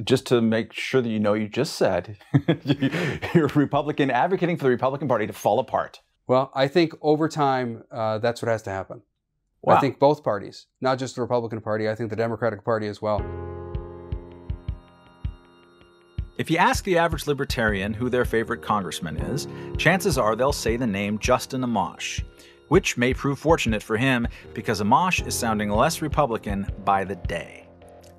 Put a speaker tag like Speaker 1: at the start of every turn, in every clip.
Speaker 1: Just to make sure that you just said you're a Republican advocating for the Republican Party to fall apart.
Speaker 2: Well, I think over time, that's what has to happen.
Speaker 1: Wow.
Speaker 2: I think both parties, not just the Republican Party, I think the Democratic Party as well.
Speaker 3: If you ask the average libertarian who their favorite congressman is, chances are they'll say the name Justin Amash, which may prove fortunate for him because Amash is sounding less Republican by the day.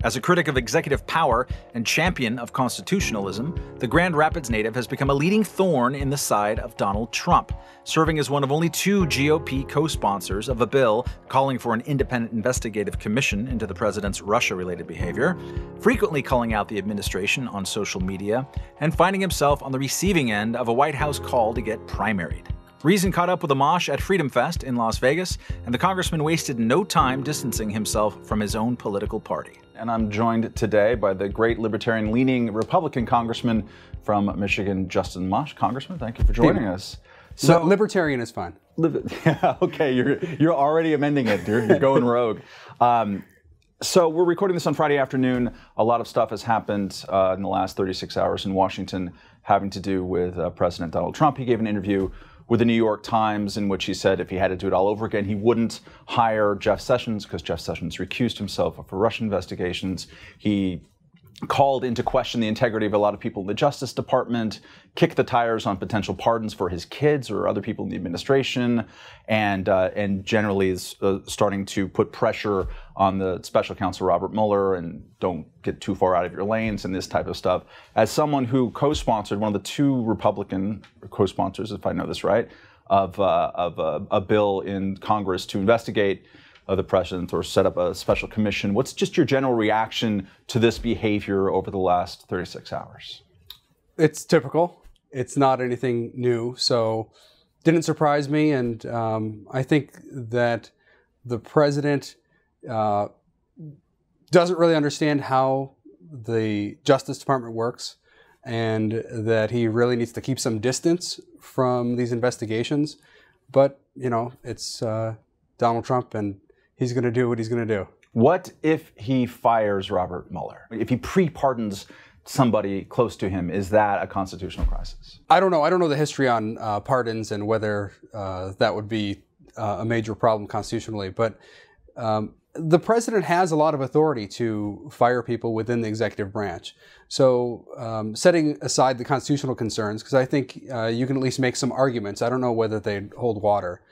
Speaker 3: As a critic of executive power and champion of constitutionalism, the Grand Rapids native has become a leading thorn in the side of Donald Trump, serving as one of only 2 GOP co-sponsors of a bill calling for an independent investigative commission into the president's Russia-related behavior, frequently calling out the administration on social media, and finding himself on the receiving end of a White House call to get primaried. Reason caught up with Amash at Freedom Fest in Las Vegas, and the congressman wasted no time distancing himself from his own political party.
Speaker 1: And I'm joined today by the great libertarian-leaning Republican congressman from Michigan, Justin Amash. Congressman, thank you for joining us.
Speaker 2: So libertarian is fine.
Speaker 1: Yeah, okay, you're already amending it. You're going rogue. So we're recording this on Friday afternoon. A lot of stuff has happened in the last 36 hours in Washington having to do with President Donald Trump. He gave an interview with the New York Times in which he said if he had to do it all over again, he wouldn't hire Jeff Sessions because Jeff Sessions recused himself for Russian investigations. He called into question the integrity of a lot of people in the Justice Department, kicked the tires on potential pardons for his kids or other people in the administration, and generally is starting to put pressure on the special counsel Robert Mueller and don't get too far out of your lanes and this type of stuff. As someone who co-sponsored, one of the 2 Republican co-sponsors, if I know this right, of a bill in Congress to investigate the president or set up a special commission. What's just your general reaction to this behavior over the last 36 hours?
Speaker 2: It's typical. It's not anything new, so didn't surprise me. And I think that the president doesn't really understand how the Justice Department works, and that he really needs to keep some distance from these investigations. But, it's Donald Trump, and he's going to do what he's going to do.
Speaker 1: What if he fires Robert Mueller? If he pre-pardons somebody close to him, is that a constitutional crisis?
Speaker 2: I don't know. I don't know the history on pardons and whether that would be a major problem constitutionally. But the president has a lot of authority to fire people within the executive branch. So setting aside the constitutional concerns, because I think you can at least make some arguments. I don't know whether they hold water.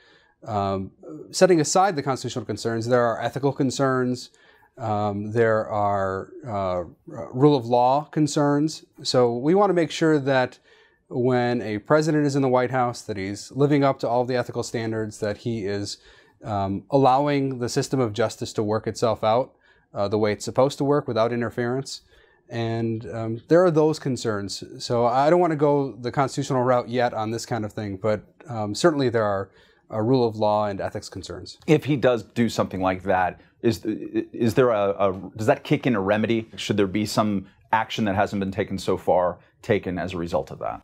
Speaker 2: Setting aside the constitutional concerns, there are ethical concerns, there are rule of law concerns. So we want to make sure that when a president is in the White House, that he's living up to all the ethical standards, that he is allowing the system of justice to work itself out the way it's supposed to work without interference. And there are those concerns. So I don't want to go the constitutional route yet on this kind of thing, but certainly there are rule of law and ethics concerns.
Speaker 1: If he does do something like that, is there does that kick in a remedy? Should there be some action that hasn't been taken so far taken as a result of that?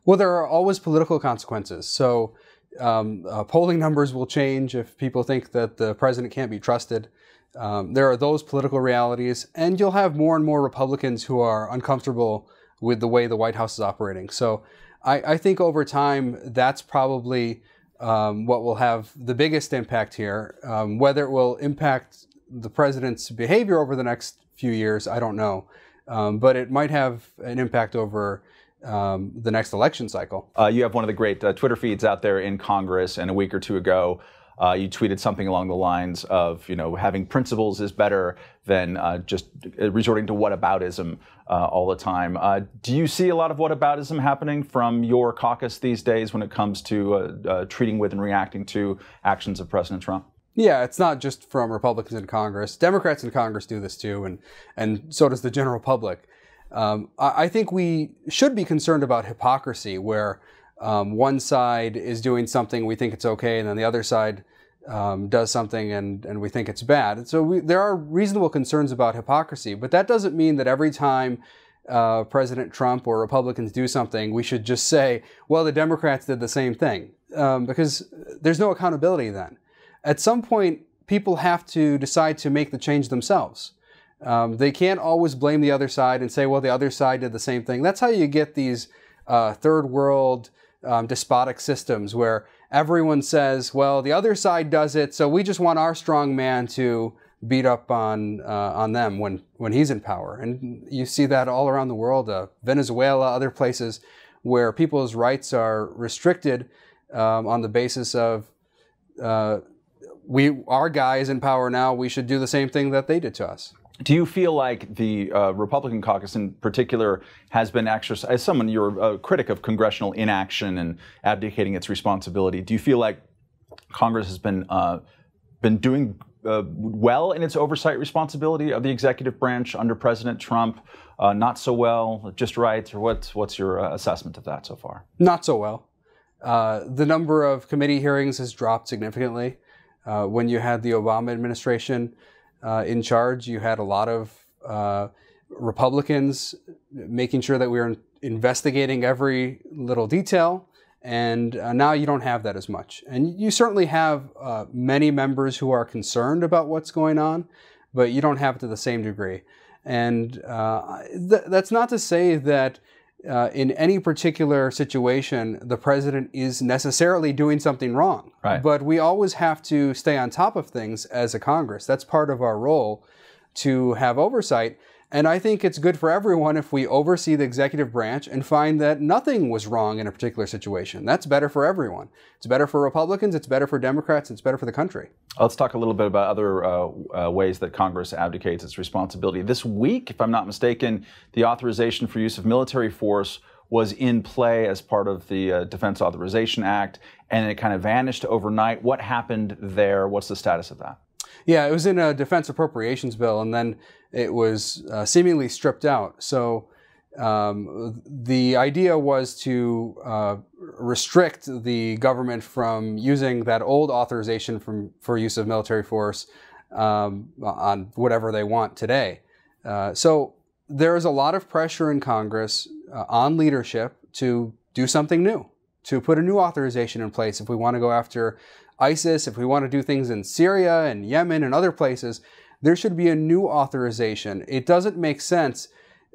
Speaker 2: Well, there are always political consequences. So polling numbers will change if people think that the president can't be trusted. There are those political realities, and you'll have more and more Republicans who are uncomfortable with the way the White House is operating. So I think over time, that's probably what will have the biggest impact here. Whether it will impact the president's behavior over the next few years, I don't know. But it might have an impact over the next election cycle.
Speaker 1: You have one of the great Twitter feeds out there in Congress, and a week or 2 ago, you tweeted something along the lines of, having principles is better than just resorting to whataboutism all the time. Do you see a lot of whataboutism happening from your caucus these days when it comes to treating with and reacting to actions of President Trump?
Speaker 2: Yeah, it's not just from Republicans in Congress. Democrats in Congress do this too, and so does the general public. I think we should be concerned about hypocrisy, where one side is doing something, we think it's okay, and then the other side does something and we think it's bad. And so there are reasonable concerns about hypocrisy, but that doesn't mean that every time President Trump or Republicans do something, we should just say, well, the Democrats did the same thing, because there's no accountability then. At some point, people have to decide to make the change themselves. They can't always blame the other side and say, well, the other side did the same thing. That's how you get these third world despotic systems where everyone says, well, the other side does it, so we just want our strong man to beat up on them when he's in power. And you see that all around the world, Venezuela, other places where people's rights are restricted on the basis of our guy is in power now, we should do the same thing that they did to us.
Speaker 1: Do you feel like the Republican caucus in particular has been exercised, as someone, you're a critic of congressional inaction and abdicating its responsibility, do you feel like Congress has been doing well in its oversight responsibility of the executive branch under President Trump? Not so well, just right? Or what's your assessment of that so far?
Speaker 2: Not so well. The number of committee hearings has dropped significantly. When you had the Obama administration in charge, you had a lot of Republicans making sure that we were investigating every little detail, and now you don't have that as much. And you certainly have many members who are concerned about what's going on, but you don't have it to the same degree. And that's not to say that in any particular situation, the president is necessarily doing something wrong.
Speaker 1: Right.
Speaker 2: But we always have to stay on top of things as a Congress. That's part of our role, to have oversight. And I think it's good for everyone if we oversee the executive branch and find that nothing was wrong in a particular situation. That's better for everyone. It's better for Republicans, it's better for Democrats, it's better for the country.
Speaker 1: Let's talk a little bit about other ways that Congress abdicates its responsibility. This week, if I'm not mistaken, the authorization for use of military force was in play as part of the Defense Authorization Act, and it kind of vanished overnight. What happened there? What's the status of that?
Speaker 2: Yeah, it was in a defense appropriations bill, and then it was seemingly stripped out. So the idea was to restrict the government from using that old authorization for use of military force on whatever they want today. So there is a lot of pressure in Congress on leadership to do something new, to put a new authorization in place if we want to go after ISIS, if we want to do things in Syria and Yemen and other places. There should be a new authorization. It doesn't make sense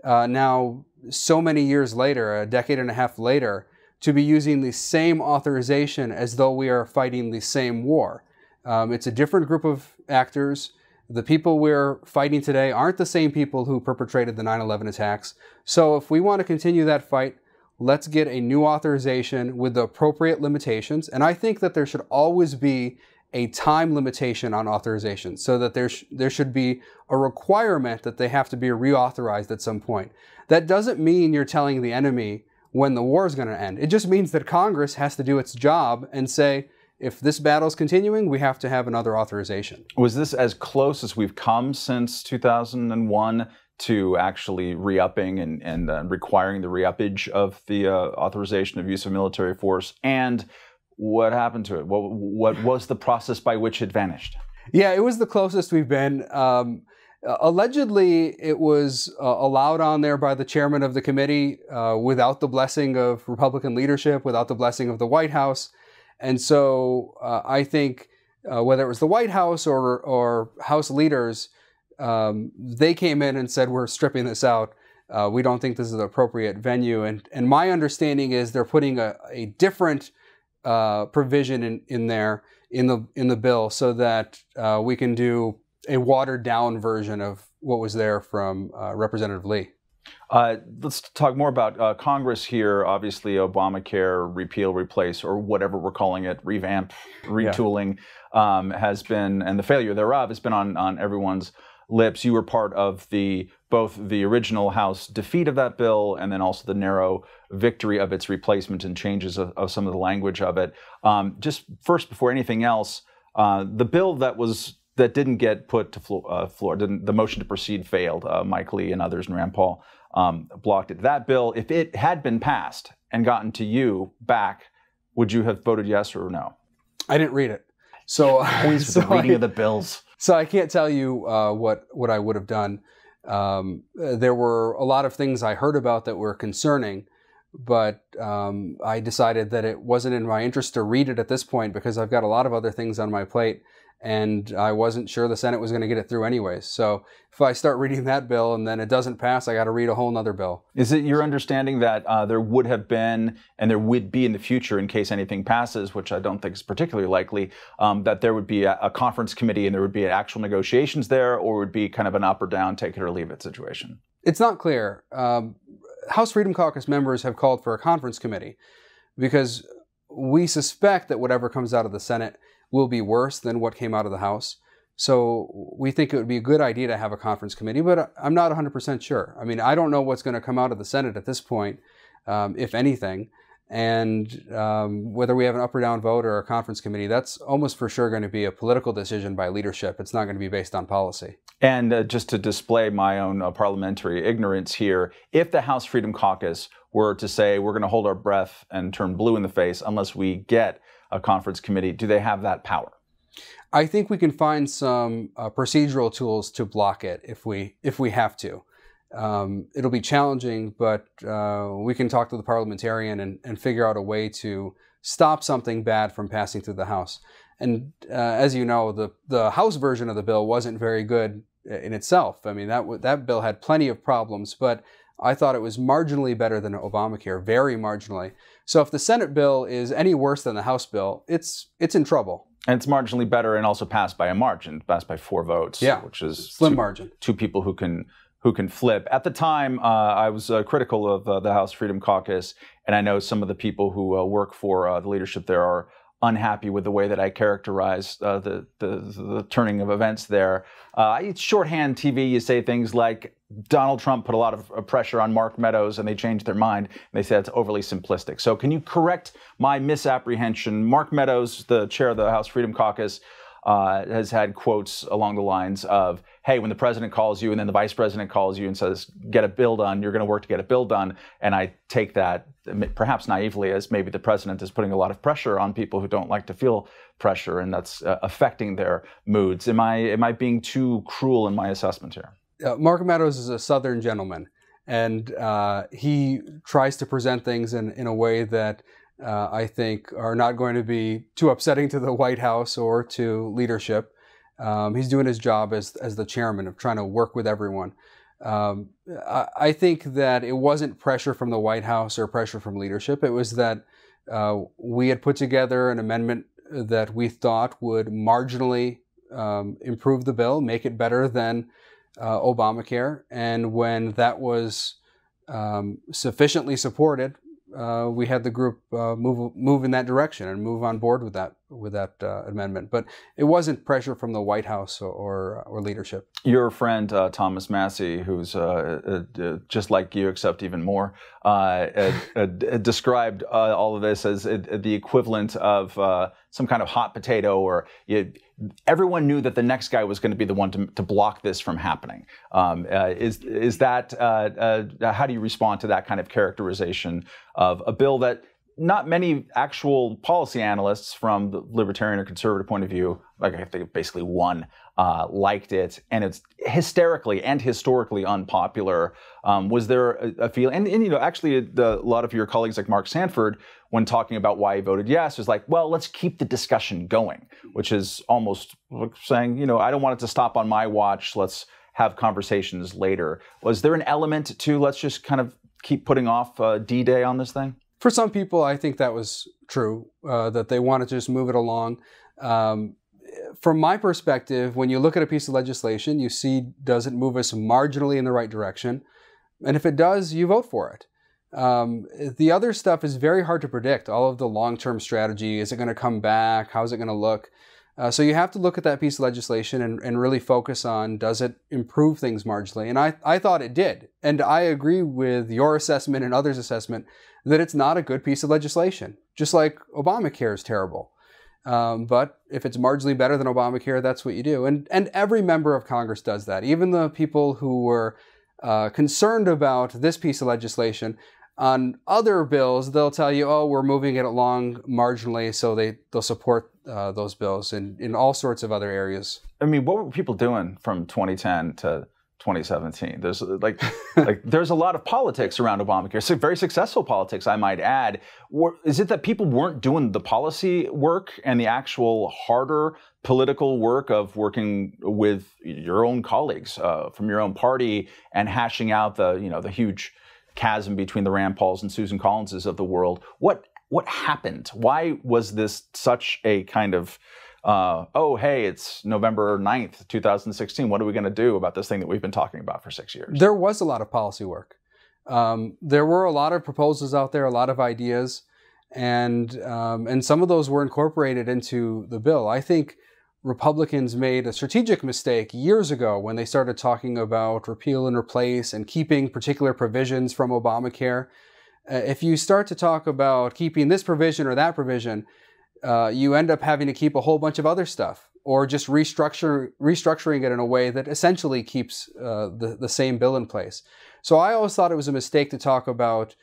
Speaker 2: now, so many years later, a decade and a half later, to be using the same authorization as though we are fighting the same war. It's a different group of actors. The people we're fighting today aren't the same people who perpetrated the 9/11 attacks. So if we want to continue that fight, let's get a new authorization with the appropriate limitations. And I think that there should always be a time limitation on authorizations, so that there should be a requirement that they have to be reauthorized at some point. That doesn't mean you're telling the enemy when the war is going to end. It just means that Congress has to do its job and say, if this battle is continuing, we have to have another authorization.
Speaker 1: Was this as close as we've come since 2001 to actually re-upping and requiring the re-uppage of the authorization of use of military force? And what happened to it? What was the process by which it vanished?
Speaker 2: Yeah, it was the closest we've been. Allegedly, it was allowed on there by the chairman of the committee without the blessing of Republican leadership, without the blessing of the White House. And so I think whether it was the White House or House leaders, they came in and said, we're stripping this out. We don't think this is the appropriate venue. And my understanding is they're putting a different provision in there in the bill, so that we can do a watered down version of what was there from Representative Lee.
Speaker 1: Let's talk more about Congress here. Obviously, Obamacare, repeal, replace, or whatever we're calling it, revamp, retooling, has been, and the failure thereof has been on everyone's lips. You were part of both the original House defeat of that bill and then also the narrow victory of its replacement and changes of some of the language of it. Just first, before anything else, the bill that didn't get put to floor, the motion to proceed failed. Mike Lee and others and Rand Paul blocked it. That bill, if it had been passed and gotten to you back, would you have voted yes or no?
Speaker 2: I didn't read it. So,
Speaker 1: the reading of the bills.
Speaker 2: So I can't tell you what I would have done. There were a lot of things I heard about that were concerning, but I decided that it wasn't in my interest to read it at this point because I've got a lot of other things on my plate. and I wasn't sure the Senate was going to get it through anyways. So if I start reading that bill and then it doesn't pass, I got to read a whole nother bill.
Speaker 1: Is it your understanding that there would have been, and there would be in the future in case anything passes, which I don't think is particularly likely, that there would be a conference committee and there would be actual negotiations there, or would be kind of an up or down, take it or leave it situation?
Speaker 2: It's not clear. House Freedom Caucus members have called for a conference committee because we suspect that whatever comes out of the Senate will be worse than what came out of the House. So we think it would be a good idea to have a conference committee, but I'm not 100% sure. I mean, I don't know what's going to come out of the Senate at this point, if anything. And whether we have an up or down vote or a conference committee, that's almost for sure going to be a political decision by leadership. It's not going to be based on policy.
Speaker 1: And just to display my own parliamentary ignorance here, if the House Freedom Caucus were to say we're going to hold our breath and turn blue in the face unless we get a conference committee, do they have that power?
Speaker 2: I think we can find some procedural tools to block it if we have to. It'll be challenging, but we can talk to the parliamentarian and figure out a way to stop something bad from passing through the House. And as you know, the House version of the bill wasn't very good in itself. I mean, that bill had plenty of problems, but I thought it was marginally better than Obamacare, very marginally. So if the Senate bill is any worse than the House bill, it's in trouble.
Speaker 1: And it's marginally better and also passed by a margin, passed by 4 votes, which is
Speaker 2: slim margin.
Speaker 1: 2 people who can flip. At the time, I was critical of the House Freedom Caucus, and I know some of the people who work for the leadership there are unhappy with the way that I characterized the turning of events there. It's shorthand TV. You say things like Donald Trump put a lot of pressure on Mark Meadows and they changed their mind. And they said it's overly simplistic. So can you correct my misapprehension? Mark Meadows, the chair of the House Freedom Caucus, has had quotes along the lines of, hey, when the president calls you and then the vice president calls you and says, get a bill done, you're going to work to get a bill done. And I take that, perhaps naively, as maybe the president is putting a lot of pressure on people who don't like to feel pressure, and that's affecting their moods. Am I being too cruel in my assessment here?
Speaker 2: Mark Meadows is a Southern gentleman, and he tries to present things in a way that I think are not going to be too upsetting to the White House or to leadership. He's doing his job as the chairman of trying to work with everyone. I think that it wasn't pressure from the White House or pressure from leadership. It was that we had put together an amendment that we thought would marginally improve the bill, make it better than Obamacare. And when that was sufficiently supported, we had the group move in that direction and move on board with that amendment. But it wasn't pressure from the White House or leadership.
Speaker 1: Your friend Thomas Massie, who's just like you, except even more, described all of this as the equivalent of some kind of hot potato, or everyone knew that the next guy was going to be the one to block this from happening. Is that how do you respond to that kind of characterization of a bill that not many actual policy analysts from the libertarian or conservative point of view, like I think basically one, liked it, and it's hysterically and historically unpopular? Was there a feel, and you know, actually a lot of your colleagues like Mark Sanford, when talking about why he voted yes, was like, well, let's keep the discussion going, which is almost saying, you know, I don't want it to stop on my watch. Let's have conversations later. Was there an element to let's just kind of keep putting off D-Day on this thing?
Speaker 2: For some people, I think that was true, that they wanted to just move it along. From my perspective, when you look at a piece of legislation, you see, does it move us marginally in the right direction? And if it does, you vote for it. The other stuff is very hard to predict. All of the long-term strategy, is it going to come back? How's it going to look? So you have to look at that piece of legislation and really focus on, does it improve things marginally? And I thought it did. And I agree with your assessment and others' assessment that it's not a good piece of legislation, just like Obamacare is terrible. But if it's marginally better than Obamacare, that's what you do. And every member of Congress does that. Even the people who were concerned about this piece of legislation, on other bills, they'll tell you, oh, we're moving it along marginally, so they'll support those bills in all sorts of other areas.
Speaker 1: I mean, what were people doing from 2010 to 2017? There's there's a lot of politics around Obamacare. So very successful politics, I might add. Is it that people weren't doing the policy work and the actual harder political work of working with your own colleagues from your own party and hashing out the huge chasm between the Rand Pauls and Susan Collinses of the world. What happened? Why was this such a kind of oh, hey, it's November 9th, 2016. What are we going to do about this thing that we've been talking about for 6 years?
Speaker 2: There was a lot of policy work. There were a lot of proposals out there, a lot of ideas, and some of those were incorporated into the bill. I think Republicans made a strategic mistake years ago when they started talking about repeal and replace and keeping particular provisions from Obamacare. If you start to talk about keeping this provision or that provision, you end up having to keep a whole bunch of other stuff, or just restructuring it in a way that essentially keeps the same bill in place. So I always thought it was a mistake to talk about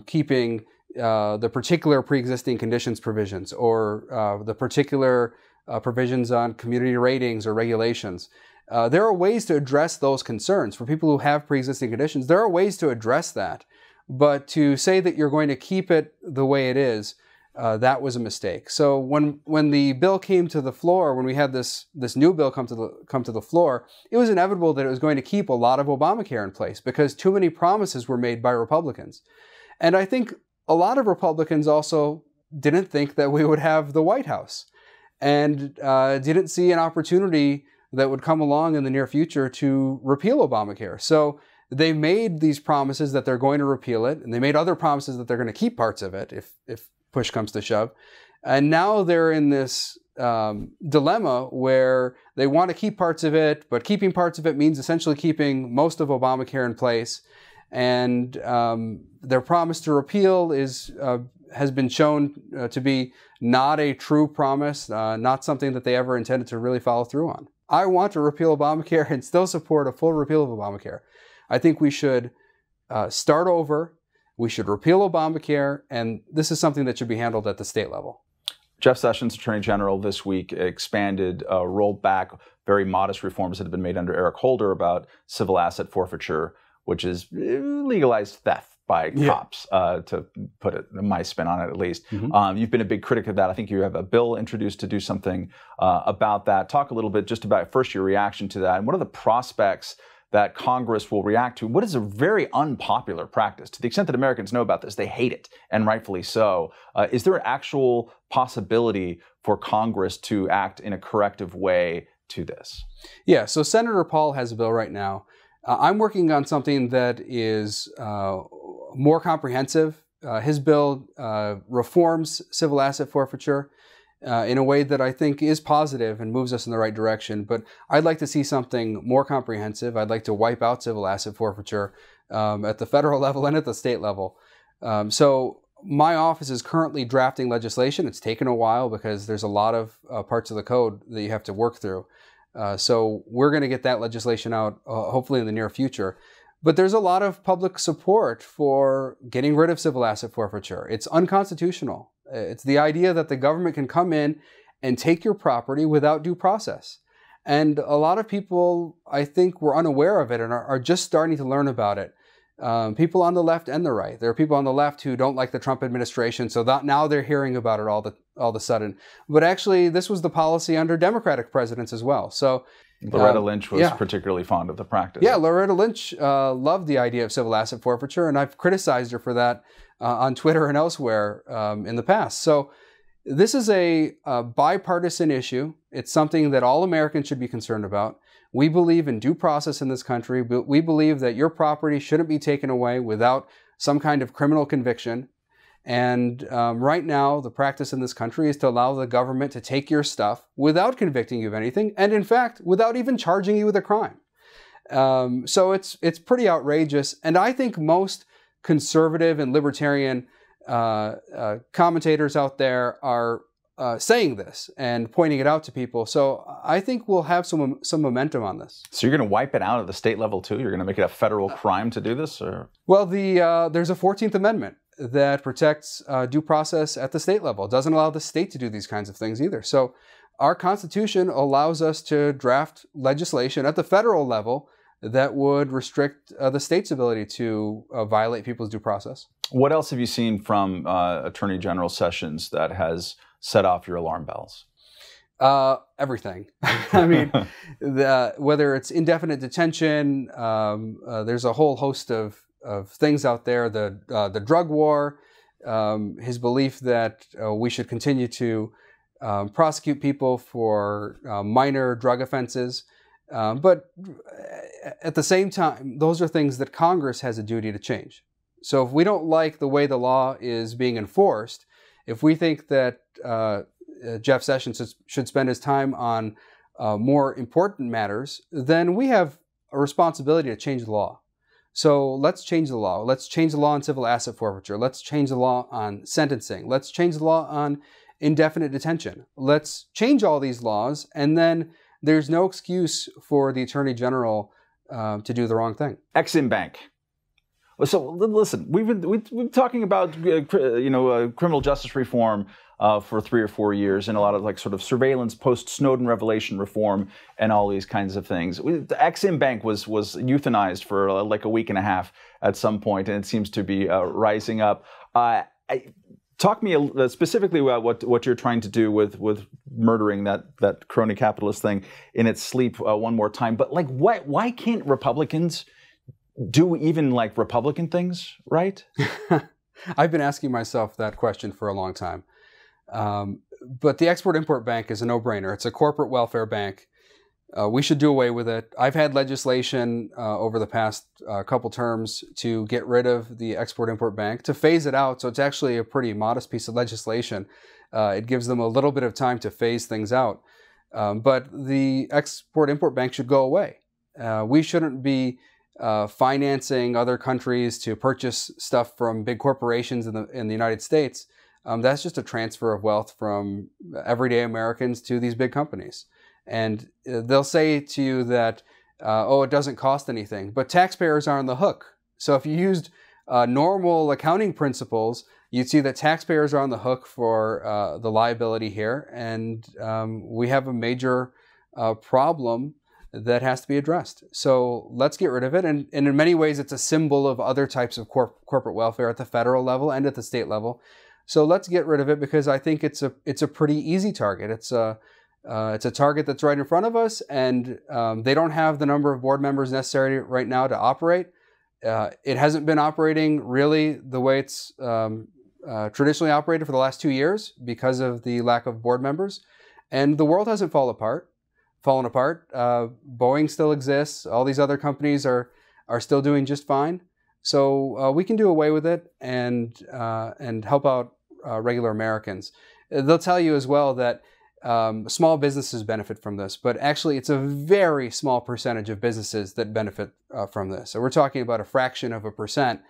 Speaker 2: keeping the particular pre-existing conditions provisions, or the particular provisions on community ratings or regulations. There are ways to address those concerns. For people who have pre-existing conditions, there are ways to address that. But to say that you're going to keep it the way it is, that was a mistake. So when the bill came to the floor, when we had this new bill come to the floor, it was inevitable that it was going to keep a lot of Obamacare in place because too many promises were made by Republicans. And I think a lot of Republicans also didn't think that we would have the White House, and didn't see an opportunity that would come along in the near future to repeal Obamacare. So they made these promises that they're going to repeal it, and they made other promises that they're going to keep parts of it if push comes to shove. And now they're in this dilemma where they want to keep parts of it, but keeping parts of it means essentially keeping most of Obamacare in place. And their promise to repeal has been shown to be not a true promise, not something that they ever intended to really follow through on. I want to repeal Obamacare and still support a full repeal of Obamacare. I think we should start over. We should repeal Obamacare, and this is something that should be handled at the state level.
Speaker 1: Jeff Sessions, Attorney General, this week expanded, rolled back very modest reforms that had been made under Eric Holder about civil asset forfeiture, which is legalized theft by cops, to put it, my spin on it at least. Mm-hmm. You've been a big critic of that. I think you have a bill introduced to do something about that. Talk a little bit just about first your reaction to that, and what are the prospects that Congress will react to what is a very unpopular practice. To the extent that Americans know about this, they hate it, and rightfully so. Is there an actual possibility for Congress to act in a corrective way to this?
Speaker 2: Yeah, so Senator Paul has a bill right now. I'm working on something that is more comprehensive. His bill reforms civil asset forfeiture in a way that I think is positive and moves us in the right direction. But I'd like to see something more comprehensive. I'd like to wipe out civil asset forfeiture at the federal level and at the state level. So my office is currently drafting legislation. It's taken a while because there's a lot of parts of the code that you have to work through. So we're going to get that legislation out hopefully in the near future. But there's a lot of public support for getting rid of civil asset forfeiture. It's unconstitutional. It's the idea that the government can come in and take your property without due process. And a lot of people, I think, were unaware of it and are just starting to learn about it. People on the left and the right. There are people on the left who don't like the Trump administration, so that now they're hearing about it all of a sudden. But actually, this was the policy under Democratic presidents as well. So
Speaker 1: Loretta Lynch was particularly fond of the practice.
Speaker 2: Yeah, Loretta Lynch loved the idea of civil asset forfeiture, and I've criticized her for that on Twitter and elsewhere in the past. So this is a bipartisan issue. It's something that all Americans should be concerned about. We believe in due process in this country, but we believe that your property shouldn't be taken away without some kind of criminal conviction. And right now, the practice in this country is to allow the government to take your stuff without convicting you of anything, and in fact, without even charging you with a crime. So it's pretty outrageous. And I think most conservative and libertarian commentators out there are saying this and pointing it out to people. So I think we'll have some momentum on this.
Speaker 1: So you're going to wipe it out at the state level too? You're going to make it a federal crime to do this? Or?
Speaker 2: Well, there's a 14th Amendment that protects due process at the state level. It doesn't allow the state to do these kinds of things either. So our Constitution allows us to draft legislation at the federal level that would restrict the state's ability to violate people's due process.
Speaker 1: What else have you seen from Attorney General Sessions that has set off your alarm bells?
Speaker 2: Everything. I mean, whether it's indefinite detention, there's a whole host of things out there. The drug war, his belief that we should continue to prosecute people for minor drug offenses. But at the same time, those are things that Congress has a duty to change. So if we don't like the way the law is being enforced, if we think that Jeff Sessions should spend his time on more important matters, then we have a responsibility to change the law. So let's change the law. Let's change the law on civil asset forfeiture. Let's change the law on sentencing. Let's change the law on indefinite detention. Let's change all these laws, and then there's no excuse for the Attorney General to do the wrong thing.
Speaker 1: Exim Bank. So listen, we've been talking about criminal justice reform for 3 or 4 years, and a lot of like sort of surveillance post-Snowden revelation reform and all these kinds of things. The Exim Bank was euthanized for like a week and a half at some point, and it seems to be rising up. Talk me specifically about what you're trying to do with murdering that crony capitalist thing in its sleep one more time. But like, why can't Republicans do even like Republican things, right?
Speaker 2: I've been asking myself that question for a long time. But the Export-Import Bank is a no-brainer. It's a corporate welfare bank. We should do away with it. I've had legislation over the past couple terms to get rid of the Export-Import Bank, to phase it out. So it's actually a pretty modest piece of legislation. It gives them a little bit of time to phase things out. But the Export-Import Bank should go away. We shouldn't be financing other countries to purchase stuff from big corporations in the United States. That's just a transfer of wealth from everyday Americans to these big companies. And they'll say to you that, it doesn't cost anything, but taxpayers are on the hook. So if you used normal accounting principles, you'd see that taxpayers are on the hook for the liability here. And we have a major problem that has to be addressed. So let's get rid of it. And in many ways, it's a symbol of other types of corporate welfare at the federal level and at the state level. So let's get rid of it, because I think it's a pretty easy target. It's a target that's right in front of us, and they don't have the number of board members necessary right now to operate. It hasn't been operating really the way it's traditionally operated for the last 2 years because of the lack of board members. And the world hasn't fallen apart. Boeing still exists. All these other companies are still doing just fine. So we can do away with it and help out regular Americans. They'll tell you as well that small businesses benefit from this, but actually it's a very small percentage of businesses that benefit from this. So we're talking about a fraction of a percent.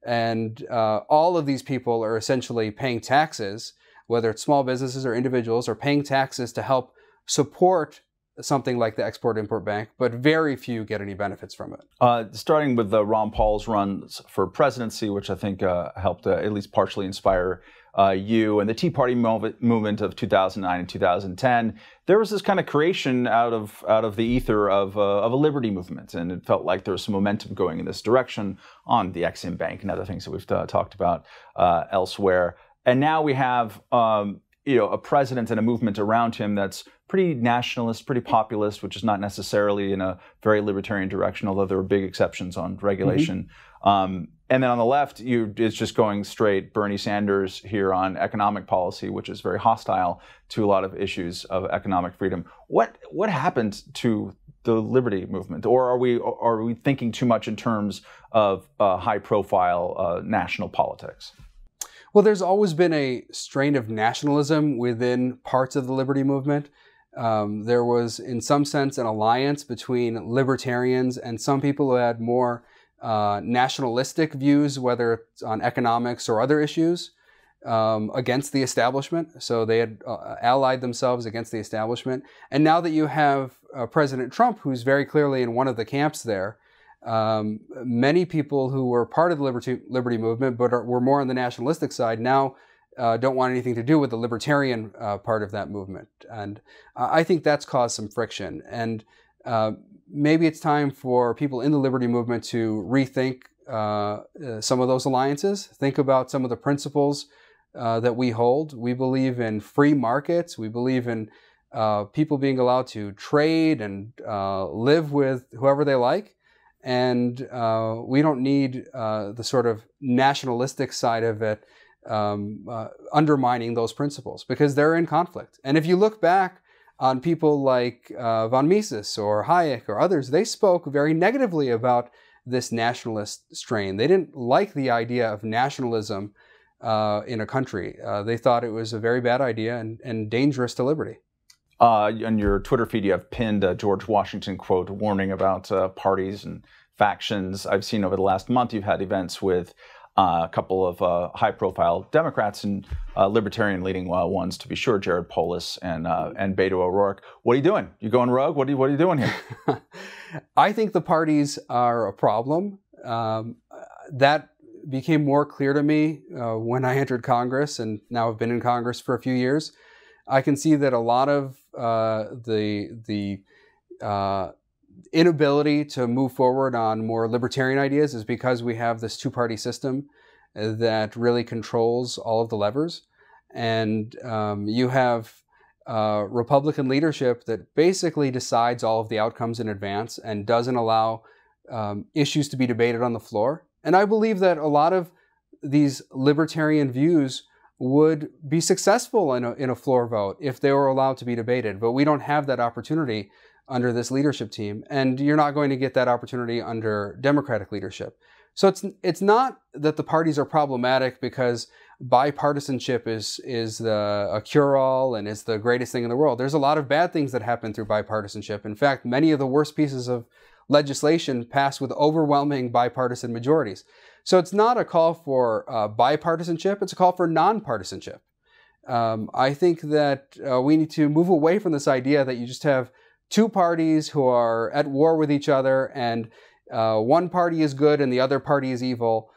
Speaker 2: And all of these people are essentially paying taxes, whether it's small businesses or individuals, are paying taxes to help support something like the Export-Import Bank, but very few get any benefits from it.
Speaker 1: Starting with Ron Paul's run for presidency, which I think helped at least partially inspire you, and the Tea Party movement of 2009 and 2010, there was this kind of creation out of the ether of a liberty movement, and it felt like there was some momentum going in this direction on the Exim Bank and other things that we've talked about elsewhere. And now we have a president and a movement around him that's pretty nationalist, pretty populist, which is not necessarily in a very libertarian direction, although there are big exceptions on regulation. Mm-hmm. And then on the left, it's just going straight Bernie Sanders here on economic policy, which is very hostile to a lot of issues of economic freedom. What happened to the liberty movement, or are we thinking too much in terms of high-profile national politics?
Speaker 2: Well, there's always been a strain of nationalism within parts of the liberty movement. There was, in some sense, an alliance between libertarians and some people who had more nationalistic views, whether it's on economics or other issues, against the establishment. So they had allied themselves against the establishment. And now that you have President Trump, who's very clearly in one of the camps there, many people who were part of the liberty movement but were more on the nationalistic side now don't want anything to do with the libertarian part of that movement. And I think that's caused some friction. And maybe it's time for people in the liberty movement to rethink some of those alliances, think about some of the principles that we hold. We believe in free markets. We believe in people being allowed to trade and live with whoever they like. And we don't need the sort of nationalistic side of it undermining those principles, because they're in conflict. And if you look back on people like von Mises or Hayek or others, they spoke very negatively about this nationalist strain. They didn't like the idea of nationalism in a country. They thought it was a very bad idea and dangerous to liberty.
Speaker 1: On your Twitter feed, you have pinned a George Washington quote warning about parties and factions. I've seen over the last month you've had events with a couple of high-profile Democrats and libertarian-leading ones, to be sure, Jared Polis and Beto O'Rourke. What are you doing? You going rogue? What are you doing here?
Speaker 2: I think the parties are a problem. That became more clear to me when I entered Congress, and now I've been in Congress for a few years. I can see that a lot of the inability to move forward on more libertarian ideas is because we have this two-party system that really controls all of the levers. And you have Republican leadership that basically decides all of the outcomes in advance and doesn't allow issues to be debated on the floor. And I believe that a lot of these libertarian views would be successful in a floor vote if they were allowed to be debated. But we don't have that opportunity under this leadership team, and you're not going to get that opportunity under Democratic leadership. So it's not that the parties are problematic because bipartisanship is a cure-all and is the greatest thing in the world. There's a lot of bad things that happen through bipartisanship. In fact, many of the worst pieces of legislation pass with overwhelming bipartisan majorities. So it's not a call for bipartisanship, it's a call for non-partisanship. I think that we need to move away from this idea that you just have two parties who are at war with each other and one party is good and the other party is evil,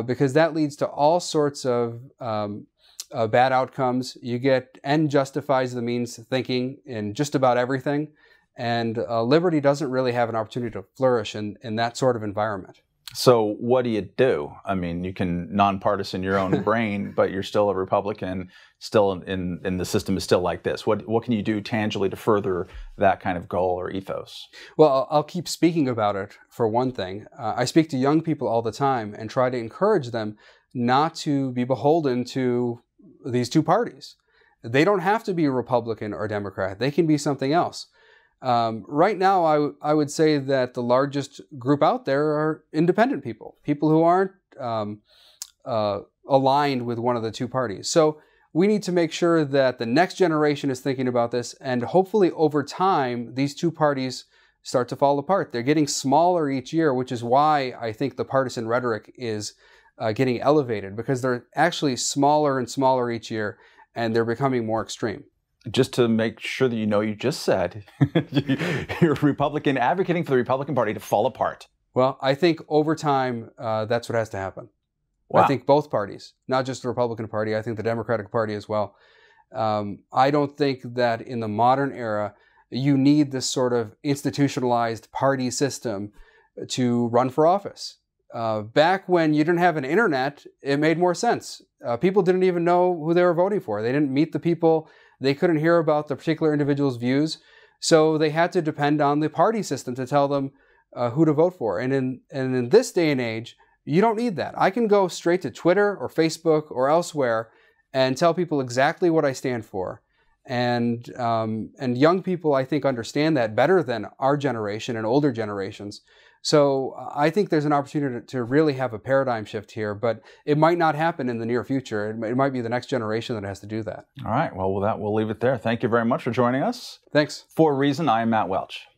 Speaker 2: because that leads to all sorts of bad outcomes. You get end justifies the means thinking in just about everything, and liberty doesn't really have an opportunity to flourish in that sort of environment.
Speaker 1: So what do you do? I mean, you can nonpartisan your own brain, but you're still a Republican, still in the system is still like this. What can you do tangibly to further that kind of goal or ethos?
Speaker 2: Well, I'll keep speaking about it, for one thing. I speak to young people all the time and try to encourage them not to be beholden to these two parties. They don't have to be Republican or Democrat. They can be something else. Right now, I would say that the largest group out there are independent people who aren't aligned with one of the two parties. So we need to make sure that the next generation is thinking about this, and hopefully over time, these two parties start to fall apart. They're getting smaller each year, which is why I think the partisan rhetoric is getting elevated, because they're actually smaller and smaller each year, and they're becoming more extreme.
Speaker 1: Just to make sure that you just said you're a Republican advocating for the Republican Party to fall apart.
Speaker 2: Well, I think over time, that's what has to happen.
Speaker 1: Wow.
Speaker 2: I think both parties, not just the Republican Party, I think the Democratic Party as well. I don't think that in the modern era, you need this sort of institutionalized party system to run for office. Back when you didn't have an internet, it made more sense. People didn't even know who they were voting for. They didn't meet the people. They couldn't hear about the particular individual's views. So they had to depend on the party system to tell them who to vote for. And in this day and age, you don't need that. I can go straight to Twitter or Facebook or elsewhere and tell people exactly what I stand for. And young people, I think, understand that better than our generation and older generations. So I think there's an opportunity to really have a paradigm shift here, but it might not happen in the near future. It might be the next generation that has to do that.
Speaker 1: All right. Well, with that, we'll leave it there. Thank you very much for joining us.
Speaker 2: Thanks.
Speaker 1: For Reason, I am Matt Welch.